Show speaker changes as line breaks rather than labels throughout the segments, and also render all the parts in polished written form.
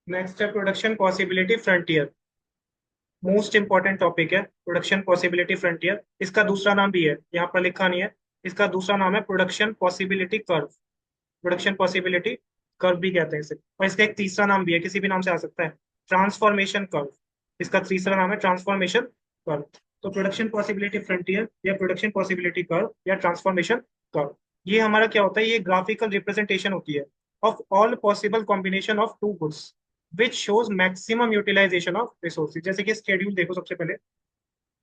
Next है production possibility frontier. Most important topic है production possibility frontier. इसका दूसरा नाम भी है, यहाँ पर लिखा नहीं है। इसका दूसरा नाम है production possibility curve. Production possibility curve भी कहते हैं इसे। और इसका एक तीसरा नाम भी है, किसी भी नाम से आ सकता है, ट्रांसफॉर्मेशन कर्व। इसका तीसरा नाम है ट्रांसफॉर्मेशन कर्व। तो प्रोडक्शन पॉसिबिलिटी फ्रंटियर या प्रोडक्शन पॉसिबिलिटी कर्व या ट्रांसफॉर्मेशन कर्व, ये हमारा क्या होता है, ये ग्राफिकल रिप्रेजेंटेशन होती है of all possible combination of two goods which shows maximum utilisation of resources. जैसे कि स्केड्यूल देखो, सबसे पहले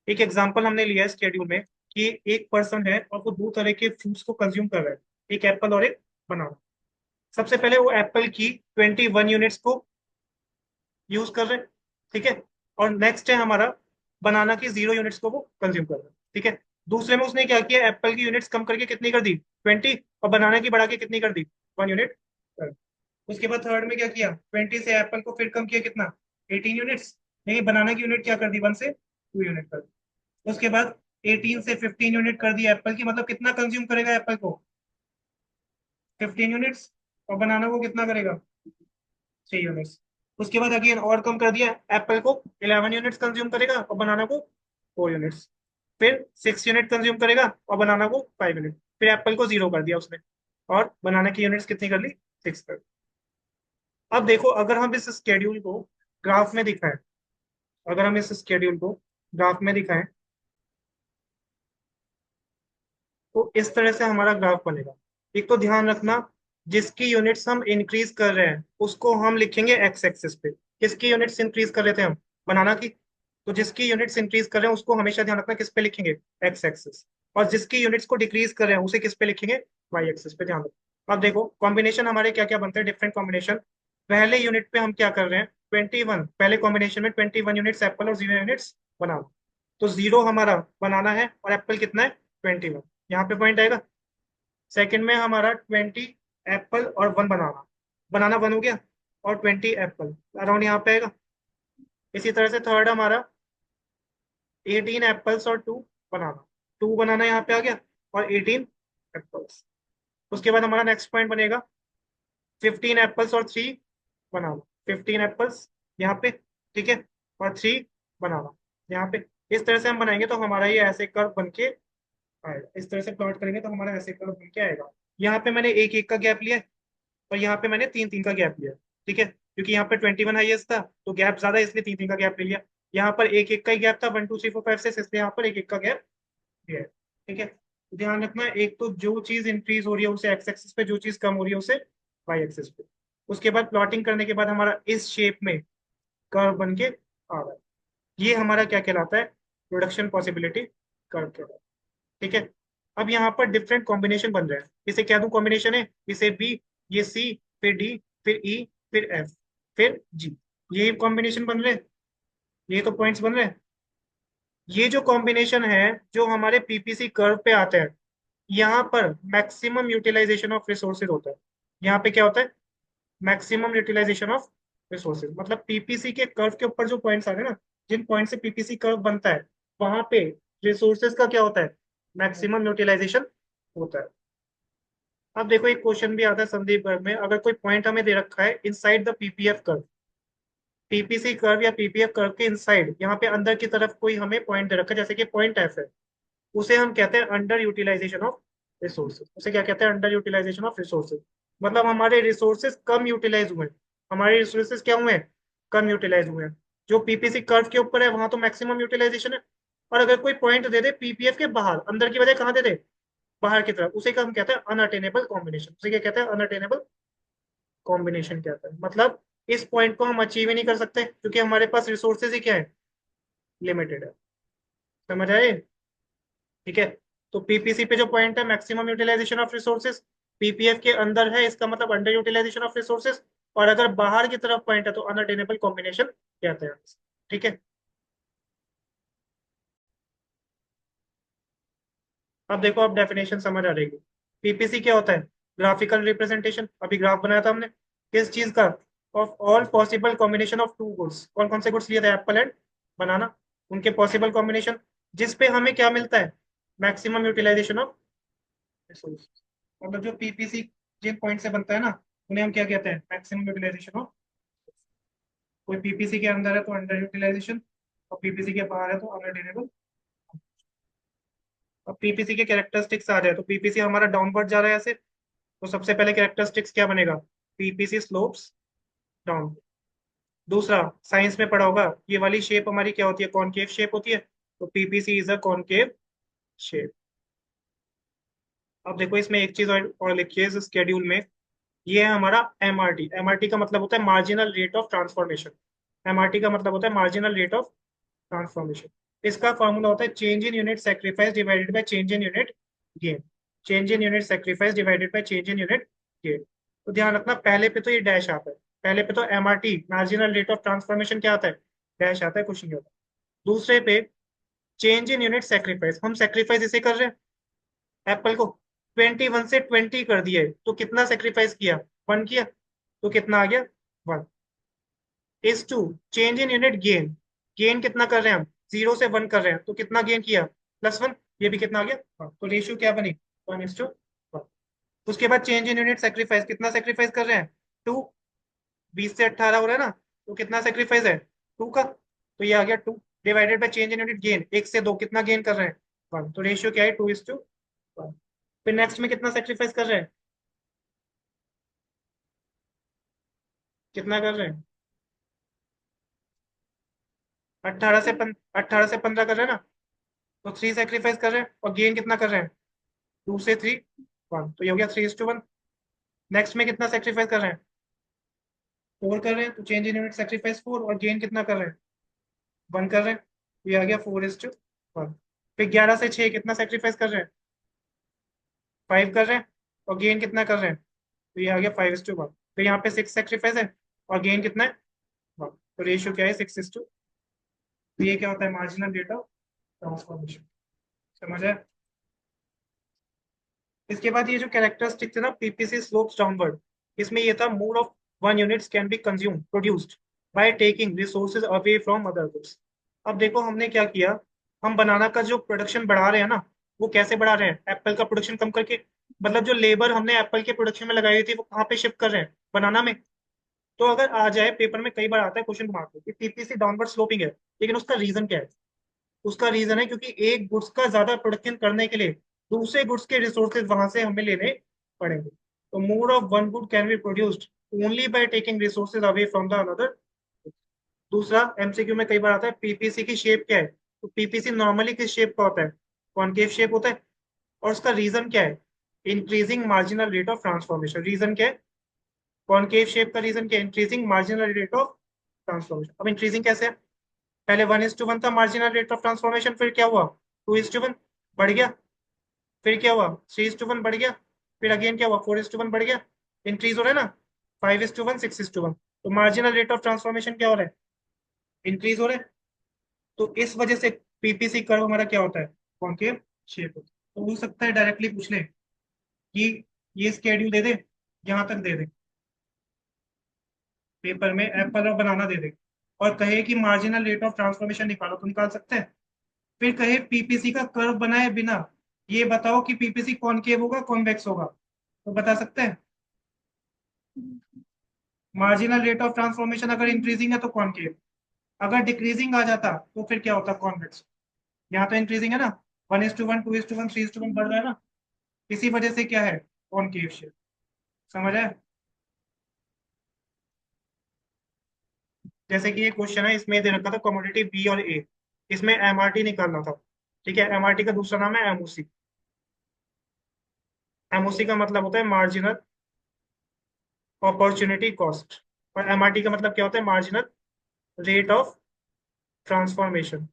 एक एग्जांपल हमने लिया है स्केड्यूल में कि एक पर्सन है और वो दो तरह के फ्रूट्स को कंज्यूम कर रहा है, एक एप्पल और एक बनाना। सबसे पहले वो एप्पल की 21 यूनिट्स को यूज कर रहे हैं, ठीक है। और नेक्स्ट है हमारा बनाना की 0 यूनिट्स को वो कंज्यूम कर रहे हैं, ठीक है। दूसरे में उसने क्या किया, एप्पल की यूनिट्स कम करके कितनी कर दी, 20, और बनाना की बढ़ा के कितनी कर दी, 1 यूनिट। उसके बाद थर्ड में क्या किया, 20 से एप्पल को फिर कम किया कितना, 18 यूनिट्स। लेकिन बनाना की यूनिट क्या कर दी, 1 से 2 यूनिट कर दी। उसके बाद 18 से 15 यूनिट कर दी एप्पल की, मतलब कितना कंज्यूम करेगा एप्पल को, 15 यूनिट्स। और बनाना को कितना करेगा, 3 यूनिट्स। उसके बाद अगेन और कम कर दिया, एप्पल को 11 यूनिट्स कंज्यूम करेगा और बनाना को 4 यूनिट्स। फिर 6 यूनिट कंज्यूम करेगा और बनाना को 5 यूनिट। फिर एप्पल को 0 कर दिया उसने, और बनाना की यूनिट्स कितनी कर ली, 6 कर दी। अब देखो, अगर हम इस स्केड्यूल को ग्राफ में दिखाएं, अगर हम इस स्केड्यूल को ग्राफ में दिखाएं, तो इस तरह से हमारा ग्राफ बनेगा। एक तो ध्यान रखना, जिसकी यूनिट्स हम इंक्रीज कर रहे हैं उसको हम लिखेंगे एक्स एक्सिस पे। किसकी यूनिट्स इंक्रीज कर रहे थे हम, बनाना की। तो जिसकी यूनिट्स इंक्रीज कर रहे हैं उसको हमेशा ध्यान रखना किस पे लिखेंगे, एक्स एक्सिस। और जिसकी यूनिट्स को डिक्रीज कर रहे हैं उसे किस पे लिखेंगे, वाई एक्सिस पे। ध्यान रखो, अब देखो कॉम्बिनेशन हमारे क्या क्या बनते हैं, डिफरेंट कॉम्बिनेशन। पहले यूनिट पे हम क्या कर रहे हैं, 21, पहले कॉम्बिनेशन में 21 यूनिट्स एप्पल और 0 यूनिट्स बनाना। तो 0 हमारा बनाना है और एप्पल कितना है, 21। यहाँ पे पॉइंट आएगा। सेकंड में हमारा 20 एप्पल और 1 बनाना, बनाना 1 हो गया और 20 एप्पल अराउंड यहाँ पे आएगा। इसी तरह से थर्ड हमारा 18 एप्पल्स और 2 बनाना, 2 बनाना यहाँ पे आ गया और 18 एप्पल्स। उसके बाद हमारा नेक्स्ट पॉइंट बनेगा 15 एप्पल्स और 3 बनाना, 15 एप्पल्स यहाँ पे, ठीक है, और 3 बनाना यहाँ पे। इस तरह से हम बनाएंगे तो हमारा ये ऐसे कर्व बन के आएगा। इस तरह से प्लॉट करेंगे तो हमारा ऐसे कर्व बन के आएगा। यहाँ पे मैंने एक एक का गैप लिया है और यहाँ पे मैंने 3 3 का गैप लिया, ठीक है, क्योंकि यहाँ पे 21 हाईएस्ट था तो गैप ज्यादा है, इसलिए 3 3 का गैप ले लिया। यहाँ पर एक एक का ही गैप था, 1 2 3 4 5 6, इसलिए यहाँ पर एक एक का गैप लिया है, ठीक है। तो ध्यान रखना, एक तो जो चीज इंक्रीज हो रही है उसे एक्स एक्सिस पे, जो चीज कम हो रही है उसे वाई एक्सिस पे। उसके बाद प्लॉटिंग करने के बाद हमारा इस शेप में कर्व बन के आ रहा है। ये हमारा क्या कहलाता है, प्रोडक्शन पॉसिबिलिटी कर्व कहलाता है, ठीक है। अब यहाँ पर डिफरेंट कॉम्बिनेशन बन रहे हैं, इसे क्या दूं कॉम्बिनेशन है, इसे बी, ये सी, फिर डी, फिर ई, फिर एफ, फिर जी। ये कॉम्बिनेशन बन रहे हैं, ये तो पॉइंट्स बन रहे हैं। ये जो कॉम्बिनेशन है जो हमारे पीपीसी कर्व पे आते हैं, यहाँ पर मैक्सिमम यूटिलाइजेशन ऑफ रिसोर्सेज होता है। यहाँ पे क्या होता है, मैक्सिमम यूटिलाइजेशन ऑफ रिसोर्सेज। मतलब पीपीसी के कर्व के ऊपर जो पॉइंट्स आ रहे हैं ना, जिन पॉइंट से पीपीसी कर्व बनता है, वहां पे रिसोर्सेज का क्या होता है, मैक्सिमम यूटिलाइजेशन होता है। अब देखो एक क्वेश्चन भी आता है संदीप गर्ग में, अगर कोई पॉइंट हमें दे रखा है inside the PPF curve, PPC curve या पीपीएफ कर्व के इनसाइड, यहाँ पे अंदर की तरफ कोई हमें पॉइंट दे रखा है, जैसे कि पॉइंट एफ है, उसे हम कहते हैं अंडर यूटिलाइजेशन ऑफ रिसोर्सेज। उसे क्या कहते हैं, अंडर यूटिलाइजेशन ऑफ रिसोर्सेज। मतलब हमारे रिसोर्सेज कम यूटिलाइज हुए हैं, हमारे रिसोर्सेज क्या हुए हैं, कम यूटिलाइज हुए हैं। जो पीपीसी कर्व के ऊपर है वहां तो मैक्सिमम यूटिलाइजेशन है। और अगर कोई पॉइंट दे दे पीपीएफ के बाहर, अंदर की बजाय कहाँ दे दे, बाहर की तरफ, उसे क्या हम कहते हैं, अनअटेनेबल कॉम्बिनेशन। उसे क्या कहते हैं, अनअटेनेबल कॉम्बिनेशन कहते हैं। मतलब इस पॉइंट को हम अचीव ही नहीं कर सकते क्योंकि हमारे पास रिसोर्सेज ही क्या है, लिमिटेड है। समझ आए, ठीक है। तो पीपीसी पे जो पॉइंट है maximum utilisation of resources, PPF के अंदर है इसका मतलब अंडर यूटिलाइजेशन ऑफ रिसोर्सेज, और अगर बाहर की तरफ पॉइंट है तो अनअटेनेबल कॉम्बिनेशन कहते हैं, ठीक है। अब देखो, अब डेफिनेशन समझ आ जाएगी। पीपीसी क्या होता है, ग्राफिकल रिप्रेजेंटेशन। अभी ग्राफ बनाया था हमने किस चीज का, of all possible combination of two goods. कौन कौन से गुड्स लिए थे, एप्पल एंड बनाना, उनके पॉसिबल कॉम्बिनेशन, जिसपे हमें क्या मिलता है, मैक्सिमम यूटिलाइजेशन ऑफ रिसोर्स। मतलब जो पीपीसी जिन पॉइंट से बनता है ना, उन्हें हम क्या कहते हैं, मैक्सिमम यूटिलाइजेशन ऑफ। कोई पीपीसी के अंदर है तो अंडर यूटिलाइजेशन, और पीपीसी के बाहर है तो अनअटेनेबल। अब पीपीसी के कैरेक्टरिस्टिक्स आ जाए तो पीपीसी हमारा डाउनवर्ड जा रहा है ऐसे, तो सबसे पहले कैरेक्टरिस्टिक्स क्या बनेगा, पीपीसी स्लोप्स डाउन। दूसरा, साइंस में पढ़ा होगा, ये वाली शेप हमारी क्या होती है, कॉनकेव शेप होती है, तो PPC is a concave shape. अब देखो इसमें एक चीज और लिखी है इस स्केड्यूल में, ये है हमारा एमआरटी। एमआरटी का मतलब होता है marginal rate of transformation. MRT का मतलब होता है मार्जिनल रेट ऑफ ट्रांसफॉर्मेशन। इसका फॉर्मूला होता है change in unit sacrifice divided by change in unit gain. Change in unit sacrifice divided by change in unit gain. तो ध्यान रखना, पहले पे तो ये डैश आता है, पहले पे तो MRT marginal rate of transformation क्या आता है, डैश आता है, कुछ नहीं होता। दूसरे पे चेंज इन यूनिट सेक्रीफाइस, हम सेक्रीफाइस इसे कर रहे हैं, एप्पल को 21 से 20 कर दिया है, तो कितना सेक्रीफाइस किया, 1 किया, तो कितना आ गया, 1। Is to change in unit gain, gain कितना कर रहे हैं हम, 0 से 1 कर रहे हैं, तो कितना गेन किया, +1, ये भी कितना आ गया, 1। तो रेशियो क्या बनी, 1:1। उसके बाद चेंज इन यूनिट सेक्रीफाइस, कितना सेक्रीफाइस कर रहे हैं, 2। 20 से 18 हो रहा है ना, तो कितना सेक्रीफाइस है, 2 का, तो ये आ गया 2। Divided by change in unit gain, 1 से 2 कितना गेन कर रहे हैं, 1। तो रेशियो क्या है, 2:1। फिर नेक्स्ट में कितना सेक्रीफाइस कर रहे हैं, कितना कर रहे हैं, 18 से 15 कर रहे हैं ना, तो 3 सेक्रीफाइस कर रहे हैं, और गेन कितना कर रहे हैं, 2 से 3, 1। तो ये हो गया 3:1। नेक्स्ट में कितना सेक्रीफाइस कर रहे हैं, 4 कर रहे हैं, तो चेंज इन यूनिट सेक्रीफाइस 4, और गेन कितना कर रहे हैं, 1 कर रहे हैं, तो ये आ गया 4:1। फिर 11 से 6 कितना सेक्रीफाइस कर रहे हैं, 5 कर रहे हैं, और गेन कितना कर रहे हैं, तो ये आ गया 5:1। फिर यहाँ पे 6 सेक्रीफाइस है, और गेन कितना है, 1। तो रेशियो क्या है, 6:2। तो ये क्या होता है, मार्जिनल रेट ऑफ ट्रांसफॉर्मेशन। समझ आया। इसके बाद ये जो कैरेक्टरिस्टिक थे ना, पीपीसी स्लोप्स डाउनवर्ड, इसमें ये था mode of one units can be consume produced by taking resources away from other goods. अब देखो हमने क्या किया, हम बनाना का जो प्रोडक्शन बढ़ा रहे हैं ना, वो कैसे बढ़ा रहे हैं, एप्पल का प्रोडक्शन कम करके। मतलब जो लेबर हमने एप्पल के प्रोडक्शन में लगाई हुई थी वो कहाँ पे शिफ्ट कर रहे हैं, बनाना में। तो अगर आ जाए पेपर में, कई बार आता है क्वेश्चन मार्क कि पीपीसी डाउनवर्ड स्लोपिंग है, लेकिन उसका रीजन क्या है, उसका रीजन है क्योंकि एक गुड्स का ज्यादा प्रोडक्शन करने के लिए दूसरे गुड्स के रिसोर्सेज वहां से हमें लेने पड़ेंगे। तो more of one good can be produced only by taking resources away from the another. दूसरा, एमसीक्यू में कई बार आता है पीपीसी की शेप क्या है, तो पीपीसी नॉर्मली किस शेप का होता है, कॉनकेव शेप होता है। और उसका रीजन क्या है, increasing marginal rate of transformation. Reason क्या है, कॉनकेव शेप का रीजन क्या है, increasing marginal rate of transformation. अब इंक्रीजिंग कैसे है, पहले 1:1 था मार्जिनल रेट ऑफ ट्रांसफॉर्मेशन, फिर क्या हुआ, 2:1 बढ़ गया, फिर क्या हुआ, 3:1 बढ़ गया, फिर अगेन क्या हुआ, 4:1 बढ़ गया, इंक्रीज हो रहा है ना, 5:1, 6:1। तो मार्जिनल रेट ऑफ ट्रांसफॉर्मेशन क्या हो रहा है, इंक्रीज हो रहा है। तो इस वजह से पीपीसी कर्व हमारा क्या होता है, कॉन्केव शेप होता है। तो हो सकता है डायरेक्टली पूछ ले कि ये स्केड्यूल दे दे, यहाँ तक दे दे पेपर में, एप्पल और बनाना दे दे, और कहे कि मार्जिनल रेट ऑफ ट्रांसफॉर्मेशन निकालो, तो निकाल सकते हैं। फिर कहे पीपीसी का कर्व बनाए बिना ये बताओ कि पीपीसी कॉनकेव होगा कॉन्वेक्स होगा, तो बता सकते हैं। मार्जिनल रेट ऑफ ट्रांसफॉर्मेशन अगर इंक्रीजिंग है तो कॉनकेव, अगर डिक्रीजिंग आ जाता तो फिर क्या होता, कॉन्वेक्स। यहाँ तो इंक्रीजिंग है ना, 1:1, 2:1, 3:1 बढ़ रहा है ना, इसी वजह से क्या है, कॉनकेव शेप। समझ आया। जैसे कि ये क्वेश्चन है, इसमें दे रखा था कमोडिटी बी और ए, इसमें एमआरटी निकालना था। ठीक है, एमआरटी का दूसरा नाम है एमओसी। एमओसी का मतलब होता है मार्जिनल अपॉर्चुनिटी कॉस्ट, और एमआरटी का मतलब क्या होता है, marginal rate of transformation.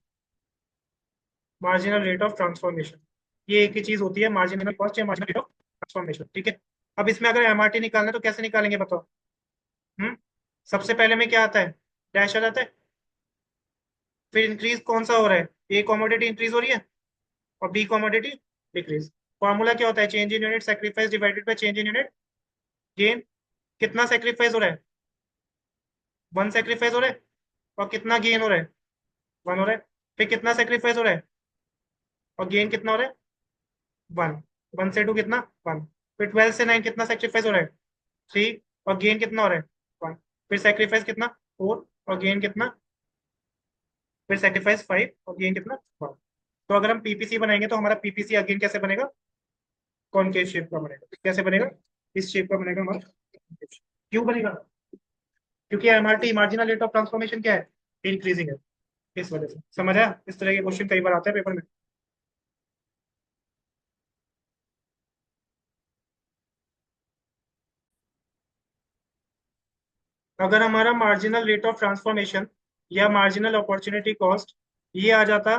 Marginal rate of transformation, ये एक ही चीज होती है, मार्जिनल कॉस्ट या मार्जिनल रेट ऑफ ट्रांसफॉर्मेशन। ठीक है। अब इसमें अगर एमआरटी निकालना है तो कैसे निकालेंगे बताओ। सबसे पहले में क्या आता है, डैश आ जाता है। फिर इंक्रीज कौन सा हो रहा है, ए कॉमोडिटी इंक्रीज हो रही है, और बी कॉमोडिटी डिक्रीज। फॉर्मूला क्या होता है, change in unit sacrifice divided by change in unit gain. कितना सेक्रीफाइस हो रहा है, 1 सेक्रीफाइस हो रहा है, और कितना गेन हो रहा है, 1 हो रहा है। फिर कितना सेक्रीफाइस हो रहा है, और गेन कितना हो रहा है, 1। 1 से 2 कितना, 1। फिर 12 से 9 कितना सेक्रीफाइस हो रहा है, 3, और गेन कितना हो रहा है, 1। फिर सेक्रीफाइस कितना, 4, और गेन कितना, फिर सेक्रीफाइस 5 और गेन कितना 1। तो अगर हम पीपीसी बनाएंगे तो हमारा पीपीसी अगेन कैसे बनेगा, कॉनकेव शेप का बनेगा। कैसे बनेगा, इस शेप का बनेगा हमारा। क्यों बनेगा, क्योंकि MRT marginal rate of transformation क्या है, इंक्रीजिंग है, इस वजह से। समझ आया, इस तरह के क्वेश्चन कई बार आते हैं पेपर में। अगर हमारा मार्जिनल रेट ऑफ ट्रांसफॉर्मेशन या मार्जिनल अपॉर्चुनिटी कॉस्ट ये आ जाता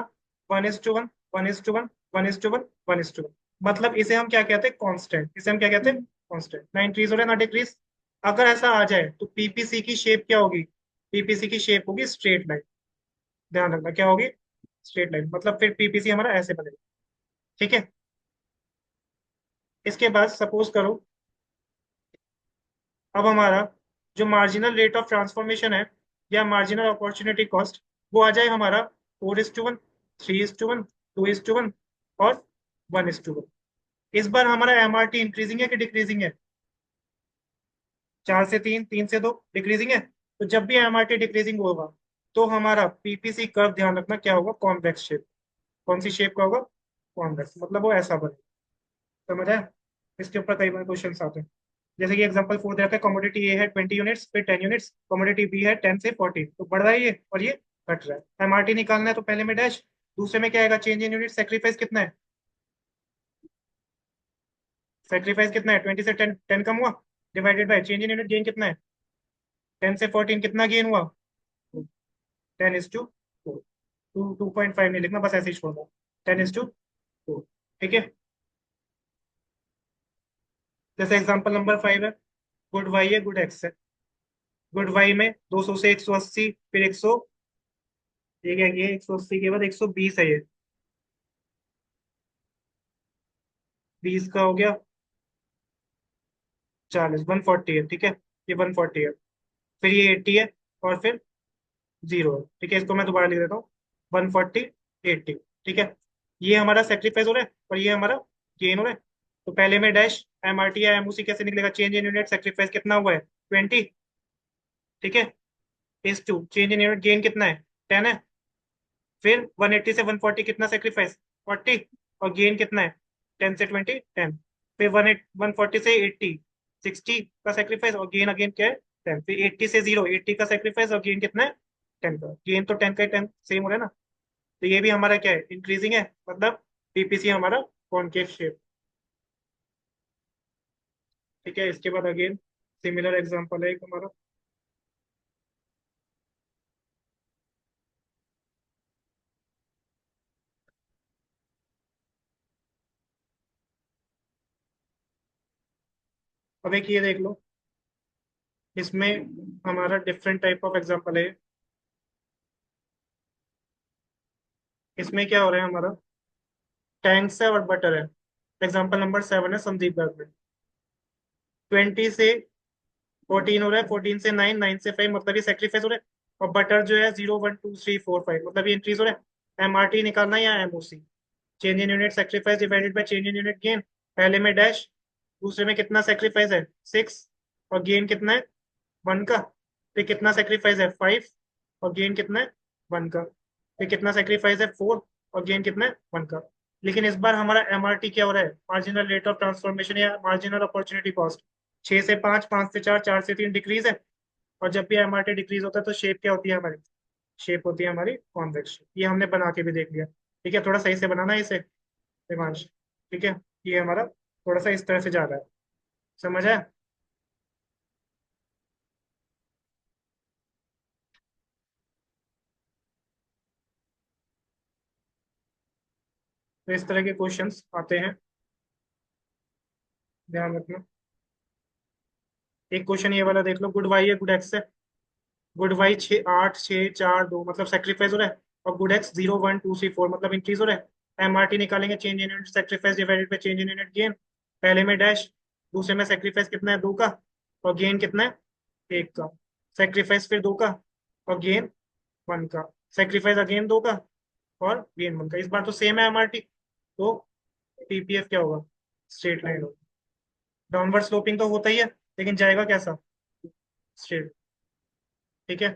1:1, 1:1, 1:1, 1:1, मतलब इसे हम क्या कहते हैं, कांस्टेंट। इसे हम क्या कहते हैं, कांस्टेंट, ना इंक्रीज हो रहा है ना डिक्रीज। अगर ऐसा आ जाए तो पीपीसी की शेप क्या होगी, पीपीसी की शेप होगी स्ट्रेट लाइन। ध्यान रखना क्या होगी, स्ट्रेट लाइन। मतलब फिर पीपीसी हमारा ऐसे बनेगा। ठीक है। इसके बाद सपोज करो अब हमारा जो मार्जिनल रेट ऑफ ट्रांसफॉर्मेशन है या मार्जिनल अपॉर्चुनिटी कॉस्ट वो आ जाए हमारा 4:1, 3:1, 2:1 और 1:1। इस बार हमारा एमआरटी इंक्रीजिंग है कि डिक्रीजिंग है, 4 से 3, 3 से 2, डिक्रीजिंग है। तो जब भी एमआरटी डिक्रीजिंग होगा तो हमारा पीपीसी कर्व, ध्यान रखना क्या होगा, कॉन्वेक्स शेप। कौन सी शेप का होगा, कॉन्वेक्स, मतलब वो ऐसा बनेगा। समझ आया। इसके ऊपर कई बार क्वेश्चन आते हैं। जैसे कि एग्जांपल 4 दे रखा है, कमोडिटी ए है 20 यूनिट्स, फिर 10 यूनिट्स, कमोडिटी बी है 10 से 14, तो बढ़ रहा है ये और ये घट रहा है। एमआरटी निकालना है तो पहले में डैश, दूसरे में क्या आएगा, चेंज इन यूनिट। सेक्रीफाइस कितना है, सेक्रीफाइस कितना है, 20 से 10, 10 कम हुआ, divided by change in unit. Gain कितना है, 10 से 14 कितना गेन हुआ, 10:4। 2.5 नहीं लिखना, बस ऐसे ही छोड़ दो, 10:4। ठीक है। जैसे एग्जांपल नंबर 5 है, गुड वाई है, गुड एक्स है। गुड वाई में 200 से 180, फिर 100, ये क्या, ये 180 के बाद 120 है, ये 20 का हो गया 40, 140 है। ठीक है, ये 140 है, फिर ये 80 है, और फिर 0 है। ठीक है, इसको मैं दोबारा लिख देता हूँ, 140, 80। ठीक है, ये हमारा सेक्रीफाइस हो रहा है और ये हमारा गेन हो रहा है। तो पहले में डैश, एम आर टी या एम सी कैसे निकलेगा, चेंज इन यूनिट। सेक्रीफाइस कितना हुआ है, 20। ठीक है, is to change in unit, gain कितना है, 10 है। फिर 180 से 140 कितना सेक्रीफाइस, 40, और गेन कितना है, 10 से 20, 10। फिर 140 से 80, 60 का सेक्रीफाइस, और गेन अगेन क्या है, 10। फिर 80 से 0, 80 का सेक्रीफाइस, और गेन कितना है, 10 का। गेन तो 10 का 10 सेम हो रहा है ना। तो ये भी हमारा क्या है, इंक्रीजिंग है, मतलब पीपीसी हमारा कॉनकेव शेप। ठीक है, इसके बाद अगेन सिमिलर एग्जांपल है एक हमारा। अब एक ये देख लो, इसमें हमारा डिफरेंट टाइप ऑफ एग्जांपल है। इसमें क्या हो रहा है हमारा, टैंक्स है और बटर है। एग्जाम्पल नंबर 7 है संदीप गर्ग में। 20 से 14 हो रहा है, 14 से 9, 9 से 5, मतलब ये सेक्रीफाइस हो रहा है। और बटर जो है 0, 1, 2, 3, 4, 5, मतलब ये इंक्रीज हो रहा है। एमआरटी निकालना है या MOC, change in unit sacrifice divided by change in unit gain. पहले में डैश, दूसरे में कितना सेक्रीफाइस है, 6, और गेन कितना है, 1 का। फिर कितना सेक्रीफाइस है, 5, और गेन कितना है, 1 का। फिर कितना सेक्रीफाइस है, 4, और गेन कितना है, 1 का। लेकिन इस बार हमारा एमआरटी क्या हो रहा है, मार्जिनल रेट ऑफ ट्रांसफॉर्मेशन या मार्जिनल अपॉर्चुनिटी कॉस्ट, 6 से 5, 5 से 4, 4 से 3 डिक्रीज है। और जब भी एमआरटी डिक्रीज होता है तो शेप क्या होती है हमारी, शेप होती है हमारी कॉन्वेक्स शेप। ये हमने बना के भी देख लिया। ठीक है, थोड़ा सही से बनाना है इसे दिमाग। ठीक है, ये हमारा थोड़ा सा इस तरह से जा रहा है। समझ आया। तो इस तरह के क्वेश्चंस आते हैं, ध्यान रखना। एक क्वेश्चन ये वाला देख लो, गुड वाई है, गुड एक्स है। गुड वाई 8, 6, 4, 2, मतलब सेक्रीफाइस हो रहा है। और गुड एक्स 0, 1, 2, 3, 4, मतलब इंक्रीज हो रहा है। एमआरटी निकालेंगे, change in unit sacrifice divided by change in unit gain. पहले में डैश, दूसरे में सेक्रीफाइस कितना है, 2 का, और गेन कितना है, 1 का। सेक्रीफाइस फिर 2 का, और गेन 1 का। सेक्रीफाइस अगेन 2 का, और गेन 1 का। इस बार तो सेम है एमआरटी, तो टीपीएफ क्या होगा, स्ट्रेट लाइन होगा। डाउनवर्ड स्लोपिंग तो होता ही है, लेकिन जाएगा कैसा, स्ट्रेट। ठीक है।